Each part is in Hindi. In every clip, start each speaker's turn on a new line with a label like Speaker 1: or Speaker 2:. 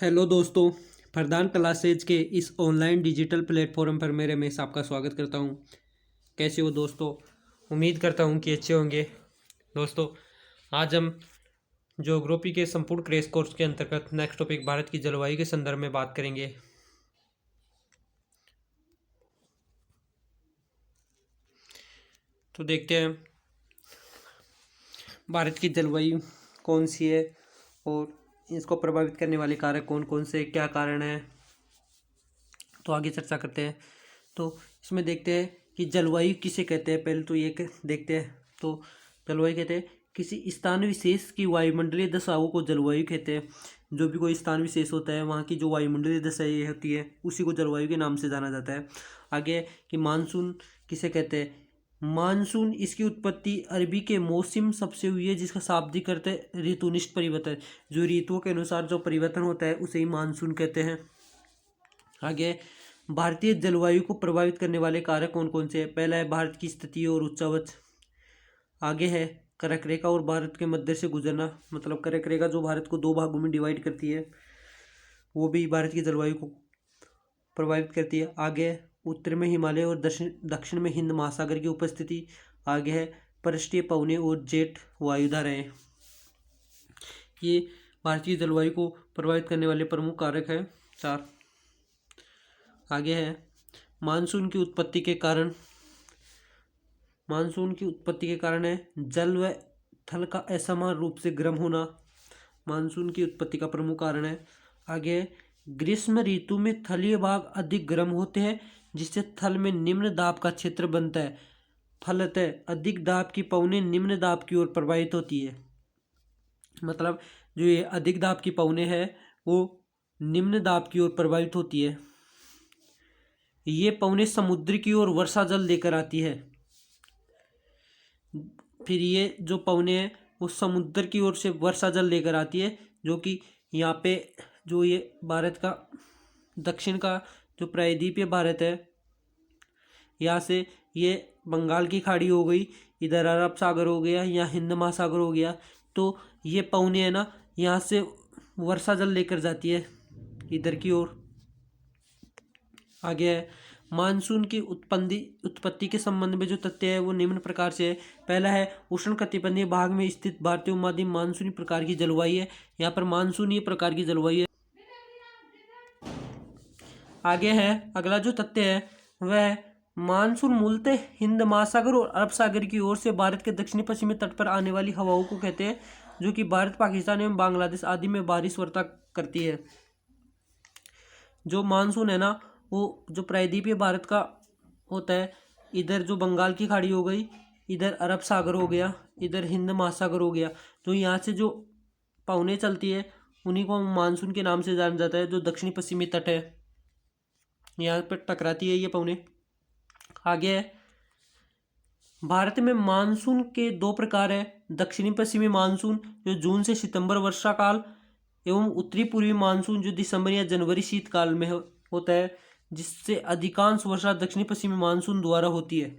Speaker 1: हेलो दोस्तों। फरदान क्लासेज के इस ऑनलाइन डिजिटल प्लेटफॉर्म पर मैं रमेश आपका स्वागत करता हूं। कैसे हो दोस्तों? उम्मीद करता हूं कि अच्छे होंगे। दोस्तों, आज हम ज्योग्राफी के संपूर्ण क्रैश कोर्स के अंतर्गत नेक्स्ट टॉपिक भारत की जलवायु के संदर्भ में बात करेंगे। तो देखते हैं भारत की जलवायु कौन सी है और इसको प्रभावित करने वाले कारक कौन कौन से, क्या कारण है। तो आगे चर्चा करते हैं। तो इसमें देखते हैं कि जलवायु किसे कहते हैं। पहले तो ये देखते हैं। तो जलवायु कहते हैं किसी स्थान विशेष की वायुमंडलीय दशाओं को जलवायु कहते हैं। जो भी कोई स्थान विशेष होता है वहाँ की जो वायुमंडलीय दशाएं होती है उसी को जलवायु के नाम से जाना जाता है। आगे कि मानसून किसे कहते हैं। मानसून इसकी उत्पत्ति अरबी के मौसम सबसे हुई है, जिसका शाब्दिक अर्थ है ऋतुनिष्ठ परिवर्तन। जो ऋतुओं के अनुसार जो परिवर्तन होता है उसे ही मानसून कहते हैं। आगे भारतीय जलवायु को प्रभावित करने वाले कारक कौन कौन से हैं। पहला है भारत की स्थिति और उच्चावच। आगे है कर्क रेखा और भारत के मध्य से गुजरना, मतलब कर्क रेखा जो भारत को दो भागों में डिवाइड करती है वो भी भारत की जलवायु को प्रभावित करती है। आगे है उत्तर में हिमालय और दक्षिण में हिंद महासागर की उपस्थिति। आगे है पृष्ठीय पवनें और जेट वायुधाराएं। ये भारतीय जलवायु को प्रभावित करने वाले प्रमुख कारक हैं चार। आगे है मानसून की उत्पत्ति के कारण। मानसून की उत्पत्ति के कारण है जल व थल का असमान रूप से गर्म होना, मानसून की उत्पत्ति का प्रमुख कारण है। आगे ग्रीष्म ऋतु में थलीय भाग अधिक गर्म होते हैं, जिससे थल में निम्न दाब का क्षेत्र बनता है। फलतः अधिक दाब की पवनें निम्न दाब की ओर प्रवाहित होती है। मतलब जो ये अधिक दाब की पवनें हैं वो निम्न दाब की ओर प्रवाहित होती है। ये पवनें समुद्र की ओर वर्षा जल लेकर आती है। फिर ये जो पवनें हैं वो समुद्र की ओर से वर्षा जल लेकर आती है, जो कि यहाँ पे जो ये भारत का दक्षिण का जो प्रायद्वीपीय भारत है, यहाँ से ये बंगाल की खाड़ी हो गई, इधर अरब सागर हो गया या हिंद महासागर हो गया, तो ये पवनें है ना यहाँ से वर्षा जल लेकर जाती है इधर की ओर। आगे है मानसून की उत्पत्ति के संबंध में जो तथ्य है वो निम्न प्रकार से है। पहला है उष्णकटिबंधीय भाग में स्थित भारतीय उपमहाद्वीप मानसूनी प्रकार की जलवायु है। यहाँ पर मानसूनी प्रकार की जलवायु है। आगे है अगला जो तथ्य है वह मानसून मूलतः हिंद महासागर और अरब सागर की ओर से भारत के दक्षिणी पश्चिमी तट पर आने वाली हवाओं को कहते हैं, जो कि भारत, पाकिस्तान एवं बांग्लादेश आदि में बारिश वर्षा करती है। जो मानसून है ना वो जो प्रायद्वीपीय भारत का होता है, इधर जो बंगाल की खाड़ी हो गई, इधर अरब सागर हो गया, इधर हिंद महासागर हो गया, तो यहाँ से जो पवनें चलती है उन्हीं को मानसून के नाम से जाना जाता है। जो दक्षिणी पश्चिमी तट है यहाँ पर टकराती है ये पवनें। आगे है भारत में मानसून के दो प्रकार है। दक्षिणी पश्चिमी मानसून जो जून से सितंबर वर्षा काल एवं उत्तरी पूर्वी मानसून जो दिसंबर या जनवरी शीतकाल में होता है, जिससे अधिकांश वर्षा दक्षिणी पश्चिमी मानसून द्वारा होती है।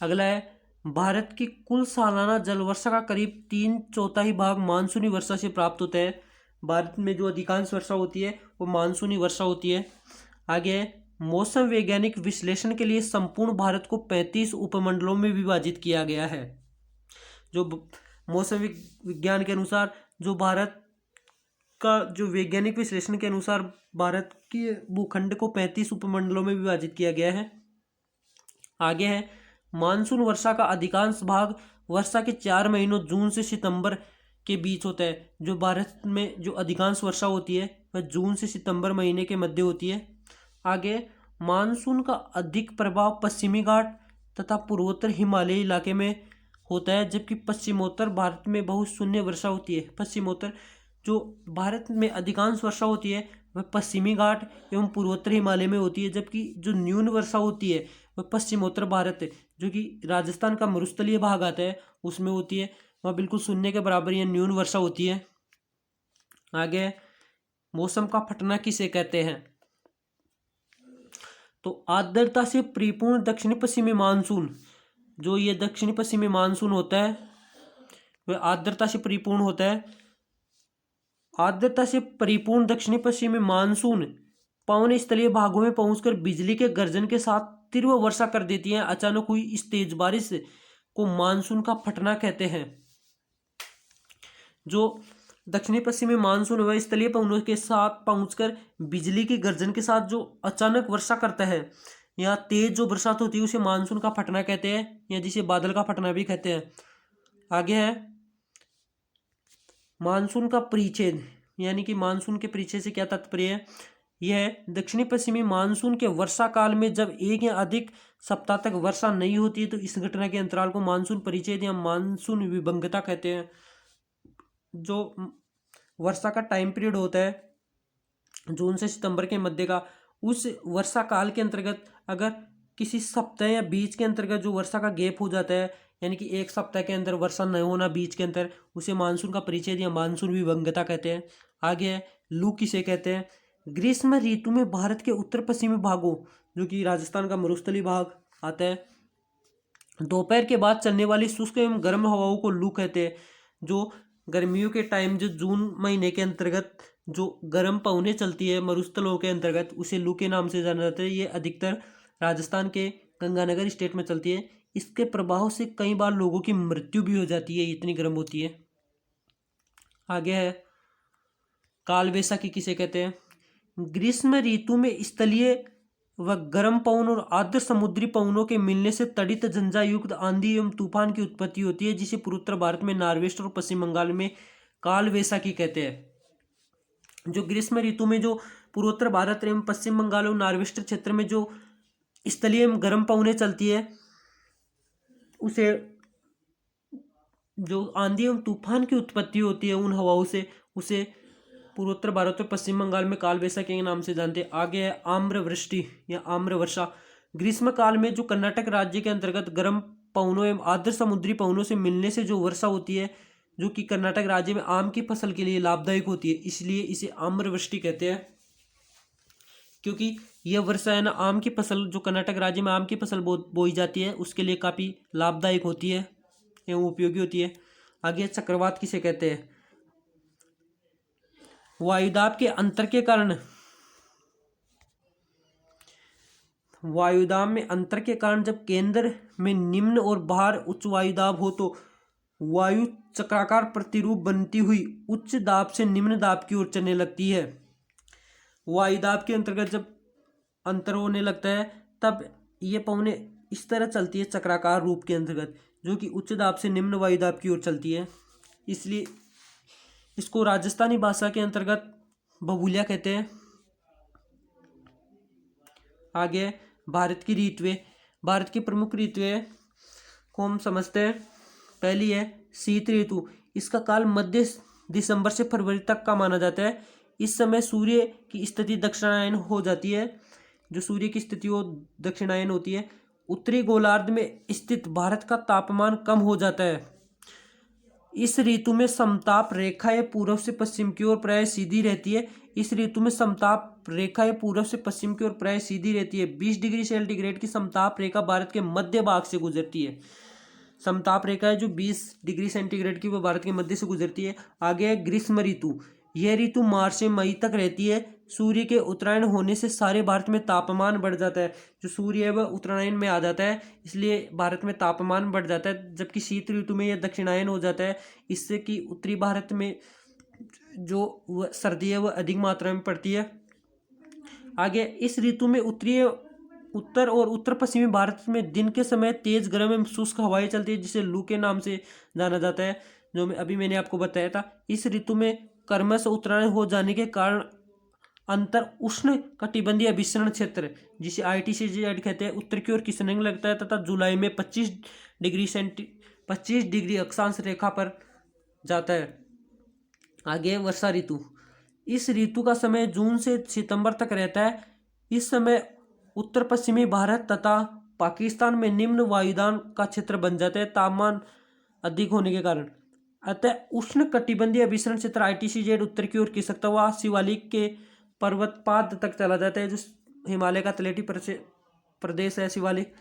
Speaker 1: अगला है भारत की कुल सालाना जल वर्षा का करीब 3/4 भाग मानसूनी वर्षा से प्राप्त होता है। भारत में जो अधिकांश वर्षा होती है वो मानसूनी वर्षा होती है। आगे है मौसम वैज्ञानिक विश्लेषण के लिए संपूर्ण भारत को 35 उपमंडलों में विभाजित किया गया है। जो मौसम विज्ञान के अनुसार जो भारत का जो वैज्ञानिक विश्लेषण के अनुसार भारत के भूखंड को 35 उपमंडलों में विभाजित किया गया है। आगे है मानसून वर्षा का अधिकांश भाग वर्षा के 4 महीनों जून से सितंबर के बीच होता है। जो भारत में जो अधिकांश वर्षा होती है वह जून से सितंबर महीने के मध्य होती है। आगे मानसून का अधिक प्रभाव पश्चिमी घाट तथा पूर्वोत्तर हिमालयी इलाके में होता है, जबकि पश्चिमोत्तर भारत में बहुत शून्य वर्षा होती है। पश्चिमोत्तर जो भारत में अधिकांश वर्षा होती है वह पश्चिमी घाट एवं पूर्वोत्तर हिमालय में होती है, जबकि जो न्यून वर्षा होती है वह पश्चिमोत्तर भारत है, जो कि राजस्थान का मरुस्थलीय भाग आता है उसमें होती है। वह बिल्कुल शून्य के बराबर या न्यून वर्षा होती है। आगे मौसम का फटना किसे कहते हैं। तो आर्द्रता से परिपूर्ण दक्षिणी पश्चिमी मानसून, जो ये दक्षिणी पश्चिमी मानसून होता है वह आर्द्रता से परिपूर्ण होता है। आर्द्रता से परिपूर्ण दक्षिणी पश्चिमी मानसून पवन स्थलीय भागों में पहुंचकर बिजली के गर्जन के साथ तीव्र वर्षा कर देती है। अचानक हुई इस तेज बारिश को मानसून का फटना कहते हैं। जो दक्षिणी पश्चिमी मानसून व स्थलीय पवनों के साथ पहुंचकर बिजली की गर्जन के साथ जो अचानक वर्षा करता है या तेज जो बरसात होती है उसे मानसून का फटना कहते हैं, या जिसे बादल का फटना भी कहते हैं। आगे है मानसून का परिच्छेद, यानी कि मानसून के परिच्छेद से क्या तात्पर्य है। यह दक्षिणी पश्चिमी मानसून के वर्षा काल में जब एक या अधिक सप्ताह तक वर्षा नहीं होती है तो इस घटना के अंतराल को मानसून परिच्छेद या मानसून विभंगता कहते हैं। जो वर्षा का टाइम पीरियड होता है जून से सितंबर के मध्य का, उस वर्षा काल के अंतर्गत अगर किसी सप्ताह या बीच के अंतर्गत जो वर्षा का गैप हो जाता है, यानी कि एक सप्ताह के अंदर वर्षा न होना बीच के अंदर, उसे मानसून का परिच्छेद या मानसून विभंगता कहते हैं। आगे है लू किसे कहते हैं। ग्रीष्म ऋतु में भारत के उत्तर पश्चिमी भागों, जो कि राजस्थान का मरुस्थलीय भाग आता है, दोपहर के बाद चलने वाली शुष्क एवं गर्म हवाओं को लू कहते हैं। जो गर्मियों के टाइम जो जून महीने के अंतर्गत जो गर्म पवनें चलती है मरुस्थलों के अंतर्गत, उसे लू के नाम से जाना जाता है। ये अधिकतर राजस्थान के गंगानगर स्टेट में चलती है। इसके प्रभाव से कई बार लोगों की मृत्यु भी हो जाती है, इतनी गर्म होती है। आगे है काल वैसाखी किसे कहते हैं। ग्रीष्म ऋतु में स्थलीय व गर्म पवन और आर्द्र समुद्री पवनों के मिलने से तड़ित झंझायुक्त आंधी एवं तूफान की उत्पत्ति होती है, जिसे पूर्वोत्तर भारत में नॉर्वेस्ट और पश्चिम बंगाल में काल वैसाखी कहते हैं। जो ग्रीष्म ऋतु में जो पूर्वोत्तर भारत एवं पश्चिम बंगाल और नॉर्वेस्ट क्षेत्र में जो स्थलीय एवं गर्म पवनें चलती है, उसे जो आंधी एवं तूफान की उत्पत्ति होती है उन हवाओं से, उसे पूर्वोत्तर भारत और पश्चिम बंगाल में काल वैसाखी के नाम से जानते हैं। आगे है आम्र वृष्टि या आम्र वर्षा। ग्रीष्म काल में जो कर्नाटक राज्य के अंतर्गत गर्म पवनों एवं आर्द्र समुद्री पवनों से मिलने से जो वर्षा होती है, जो कि कर्नाटक राज्य में आम की फसल के लिए लाभदायक होती है, इसलिए इसे आम्र वृष्टि कहते हैं। क्योंकि यह वर्षा है ना, आम की फसल जो कर्नाटक राज्य में आम की फसल बोई जाती है उसके लिए काफ़ी लाभदायक होती है एवं उपयोगी होती है। आगे चक्रवात किसे कहते हैं। वायुदाब के अंतर के कारण वायुदाब में अंतर के कारण जब केंद्र में निम्न और बाहर उच्च वायुदाब हो तो वायु चक्राकार प्रतिरूप बनती हुई उच्च दाब से निम्न दाब की ओर चलने लगती है। वायुदाब के अंतर्गत जब अंतर होने लगता है तब ये पवनें इस तरह चलती है चक्राकार रूप के अंतर्गत, जो कि उच्च दाब से निम्न वायुदाब की ओर चलती है। इसलिए इसको राजस्थानी भाषा के अंतर्गत बबूलिया कहते हैं। आगे भारत की ऋतुएं। भारत की प्रमुख ऋतुएं को हम समझते हैं। पहली है शीत ऋतु। इसका काल मध्य दिसंबर से फरवरी तक का माना जाता है। इस समय सूर्य की स्थिति दक्षिणायन हो जाती है। जो सूर्य की स्थिति वो दक्षिणायन होती है। उत्तरी गोलार्ध में स्थित भारत का तापमान कम हो जाता है। इस ऋतु में समताप रेखाएं पूर्व से पश्चिम की ओर प्राय सीधी रहती है। इस ऋतु में समताप रेखाएं पूर्व से पश्चिम की ओर प्राय सीधी रहती है। 20 डिग्री सेंटीग्रेड की समताप रेखा भारत के मध्य भाग से गुजरती है। समताप रेखा है जो 20 डिग्री सेंटीग्रेड की वो भारत के मध्य से गुजरती है। आगे है ग्रीष्म ऋतु। यह ऋतु मार्च से मई तक रहती है। सूर्य के उत्तरायण होने से सारे भारत में तापमान बढ़ जाता है। जो सूर्य है वह उत्तरायण में आ जाता है, इसलिए भारत में तापमान बढ़ जाता है। जबकि शीत ऋतु में यह दक्षिणायन हो जाता है, इससे कि उत्तरी भारत में जो सर्दी है वह अधिक मात्रा में पड़ती है। आगे इस ऋतु में उत्तर और उत्तर पश्चिमी भारत में दिन के समय तेज गर्म एवं शुष्क हवाएं चलती है, जिसे लू के नाम से जाना जाता है, जो मैंने आपको बताया था। इस ऋतु में क्रमश उत्तरायण हो जाने के कारण अंतर उष्ण कटिबंधीय विसरण क्षेत्र, जिसे ITCZ कहते हैं, उत्तर की ओर खिसकने लगता है तथा जुलाई में 25 डिग्री अक्षांश रेखा पर जाता है। आगे वर्षा ऋतु। इस ऋतु का समय जून से सितंबर तक रहता है। इस समय उत्तर पश्चिमी भारत तथा पाकिस्तान में निम्न वायुदान का क्षेत्र बन जाता है तापमान अधिक होने के कारण। अतः उष्ण कटिबंधीय विसरण क्षेत्र ITCZ उत्तर की ओर खिसकता हुआ शिवालिक के पर्वतपाद तक चला जाता है, जो हिमालय का तलेटी प्रदेश है शिवालिक,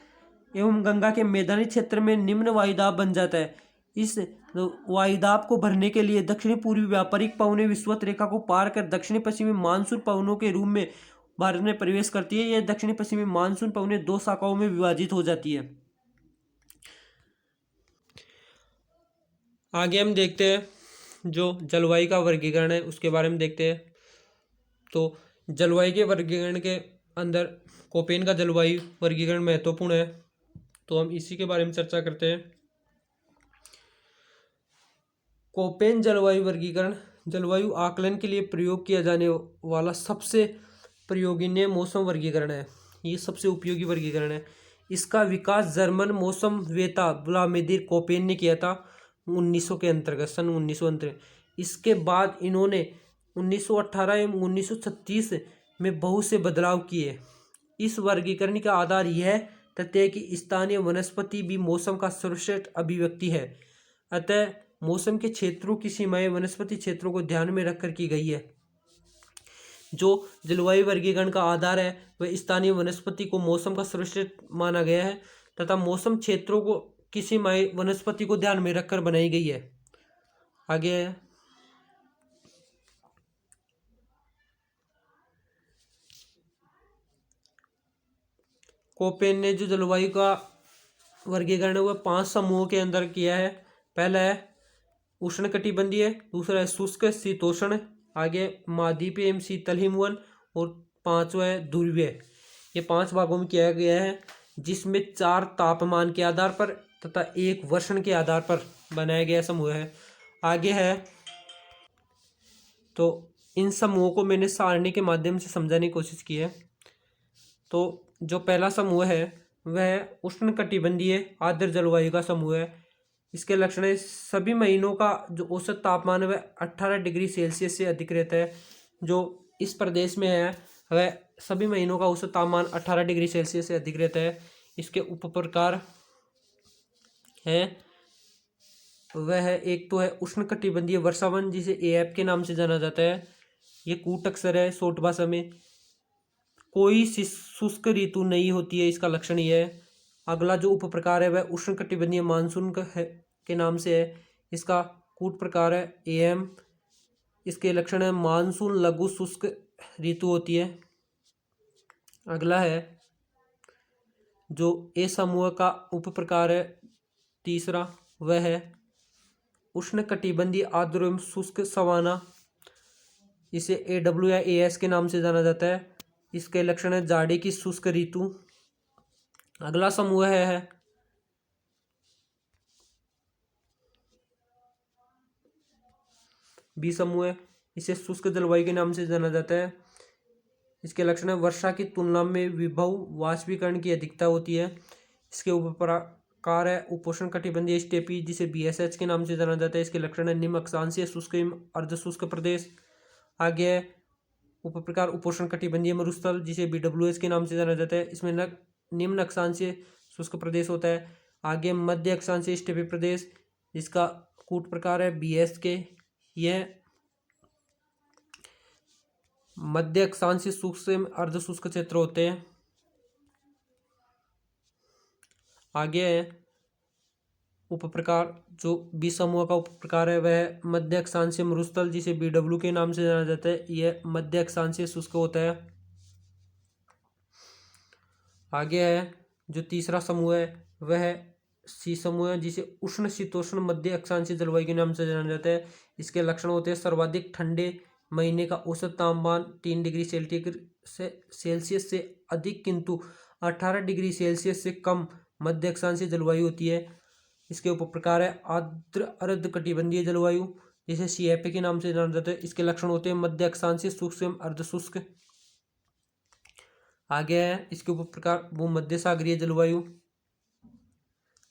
Speaker 1: एवं गंगा के मैदानी क्षेत्र में निम्न वायुदाब बन जाता है। इस वायुदाब को भरने के लिए दक्षिणी पूर्वी व्यापारिक पवनें विषुवत रेखा को पार कर दक्षिणी पश्चिमी मानसून पवनों के रूप में भारत में प्रवेश करती है। यह दक्षिणी पश्चिमी मानसून पवनें दो शाखाओं में विभाजित हो जाती है। आगे हम देखते हैं जो जलवायु का वर्गीकरण है उसके बारे में देखते हैं। तो जलवायु के वर्गीकरण के अंदर कोपेन का जलवायु वर्गीकरण महत्वपूर्ण है, तो हम इसी के बारे में चर्चा करते हैं। कोपेन जलवायु वर्गीकरण जलवायु आकलन के लिए प्रयोग किया जाने वाला सबसे प्रयोगनीय मौसम वर्गीकरण है। ये सबसे उपयोगी वर्गीकरण है। इसका विकास जर्मन मौसमवेत्ता व्लादिमीर कोपेन ने किया था 1900 के अंतर्गत, सन 1900। इसके बाद इन्होंने 1918 एवं 1936 में बहुत से बदलाव किए। इस वर्गीकरण का आधार यह तथ्य है कि स्थानीय वनस्पति भी मौसम का सर्वश्रेष्ठ अभिव्यक्ति है। अतः मौसम के क्षेत्रों की सीमाएं वनस्पति क्षेत्रों को ध्यान में रखकर की गई है। जो जलवायु वर्गीकरण का आधार है वह स्थानीय वनस्पति को मौसम का सर्वश्रेष्ठ माना गया है तथा मौसम क्षेत्रों को की सीमाएं वनस्पति को ध्यान में रखकर बनाई गई है। आगे है कोपेन ने जो जलवायु का वर्गीकरण है वह 5 समूहों के अंदर किया है। पहला है उष्णकटिबंधीय, दूसरा है शुष्क शीतोष्ण, आगे महाद्वीपीय एवं शीतल हिमवन, और 5वां है ध्रुवीय। ये 5 भागों में किया गया है, जिसमें 4 तापमान के आधार पर तथा 1 वर्षण के आधार पर बनाया गया समूह है। आगे है तो इन समूहों को मैंने सारणी के माध्यम से समझाने की कोशिश की है। तो जो पहला समूह है वह उष्णकटिबंधीय आर्द्र जलवायु का समूह है। इसके लक्षण है सभी महीनों का जो औसत तापमान है वह 18 डिग्री सेल्सियस से अधिक रहता है। जो इस प्रदेश में है वह सभी महीनों का औसत तापमान 18 डिग्री सेल्सियस से अधिक रहता है। इसके उपप्रकार है वह है एक तो है उष्णकटिबंधीय वर्षावन, जिसे एएफ के नाम से जाना जाता है। ये कूट अक्सर है शॉर्ट भाषा में। कोई शुष्क ऋतु नहीं होती है, इसका लक्षण यह है। अगला जो उप प्रकार है वह उष्णकटिबंधीय मानसून का है के नाम से है। इसका कूट प्रकार है एएम। इसके लक्षण है मानसून लघु शुष्क ऋतु होती है। अगला है जो ए समूह का उप प्रकार है तीसरा, वह है उष्णकटिबंधीय आर्द्र एवं शुष्क सवाना, इसे एडब्ल्यू या एएस के नाम से जाना जाता है। इसके लक्षण है जाड़े की शुष्क ऋतु। अगला समूह है बी समूह है, इसे शुष्क जलवायु के नाम से जाना जाता है। इसके लक्षण है वर्षा की तुलना में विभव वाष्पीकरण की अधिकता होती है। इसके उपप्रकार है उपोष्ण कटिबंधीय स्टेपी, जिसे बीएसएच के नाम से जाना जाता है। इसके लक्षण है निम्न अक्षांशीय शुष्क अर्ध शुष्क प्रदेश। आगे है उपप्रकार उपोष्ण कटिबंधीय मरुस्थल, जिसे बीडब्ल्यूएस के नाम से जाना जाता है। इसमें निम्न अक्षांशीय शुष्क प्रदेश होता है। आगे मध्य अक्षांशीय स्टेपी प्रदेश, जिसका कूट प्रकार है बीएस के। यह मध्य अक्षांशीय शुष्क अर्ध शुष्क क्षेत्र होते हैं। आगे है उपप्रकार जो बी समूह का उपप्रकार है वह मध्य अक्षांशीय मरुस्थल, जिसे बीडब्ल्यू के नाम से जाना जाता है। यह मध्य अक्षांशीय शुष्क होता है। आगे है जो तीसरा समूह है वह सी समूह है, जिसे उष्ण शीतोष्ण मध्य अक्षांशीय जलवायु के नाम से जाना जाता है। इसके लक्षण होते हैं सर्वाधिक ठंडे महीने का औसत तापमान 3 डिग्री सेल्सियस से अधिक किंतु 18 डिग्री सेल्सियस से कम मध्य अक्षांशीय जलवायु होती है। इसके उपप्रकार है आर्द्र अर्ध कटिबंधीय जलवायु, जिसे सीएफए के नाम से जाना जाता है। इसके लक्षण होते हैं मध्य अक्षांशीय शुष्क एवं अर्ध शुष्क। आगे है इसके उपप्रकार भूमध्य सागरीय जलवायु,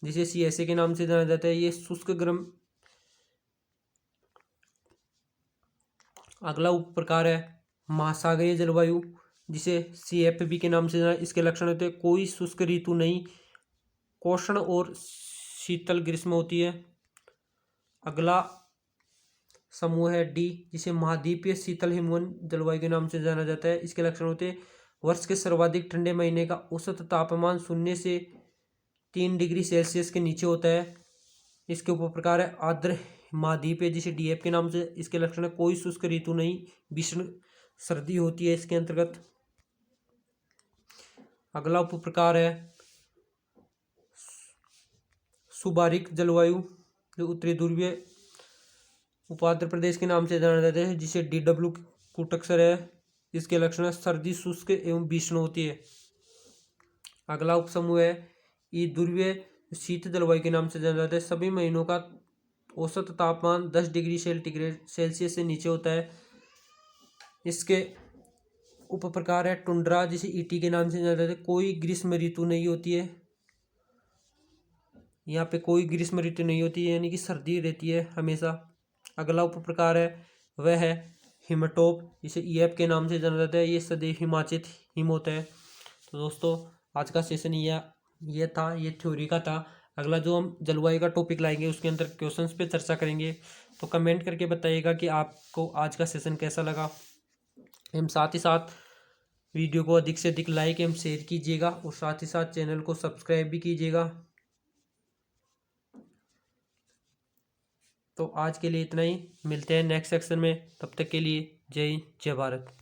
Speaker 1: जिसे सीएसए के नाम से जाना जाता है। ये शुष्क गर्म। अगला उपप्रकार है महासागरीय जलवायु, जिसे सीएफबी के नाम से जाना। इसके लक्षण होते हैं कोई शुष्क ऋतु नहीं, कोष्ण और शीतल ग्रीष्म होती है। अगला समूह है डी, जिसे महाद्वीपीय शीतल हिमवन जलवायु के नाम से जाना जाता है। इसके लक्षण होते हैं वर्ष के सर्वाधिक ठंडे महीने का औसत तापमान 0 से 3 डिग्री सेल्सियस के नीचे होता है। इसके उप प्रकार है आर्द्र महाद्वीप जिसे डीएफ के नाम से। इसके लक्षण है कोई शुष्क ऋतु नहीं, भीषण सर्दी होती है इसके अंतर्गत। अगला उप प्रकार है सुबारिक जलवायु, जो उत्तरी ध्रुवीय उपाध्र प्रदेश के नाम से जाना जाता है, जिसे DW कुटक्सर है। इसके लक्षण है सर्दी शुष्क एवं भीषण होती है। अगला उपसमूह है ई ध्रुवीय शीत जलवायु के नाम से जाना जाता है। सभी महीनों का औसत तापमान 10 डिग्री सेल्सियस से नीचे होता है। इसके उप प्रकार है टुंड्रा, जिसे ईटी के नाम से जाना जाता है। कोई ग्रीष्म ऋतु नहीं होती है, यहाँ पे कोई ग्रीष्म ऋतु नहीं होती है, यानी कि सर्दी रहती है हमेशा। अगला उप प्रकार है वह है हिमटोप, जिसे ईएफ के नाम से जाना जाता है। ये सदैव हिमाचित हिम होता है। तो दोस्तों आज का सेशन ये था, ये थ्योरी का था। अगला जो हम जलवायु का टॉपिक लाएंगे उसके अंदर क्वेश्चंस पे चर्चा करेंगे। तो कमेंट करके बताइएगा कि आपको आज का सेशन कैसा लगा। एवं साथ ही साथ वीडियो को अधिक से अधिक लाइक एवं शेयर कीजिएगा और साथ ही साथ चैनल को सब्सक्राइब भी कीजिएगा। तो आज के लिए इतना ही, मिलते हैं नेक्स्ट सेक्शन में। तब तक के लिए जय हिंद, जय भारत।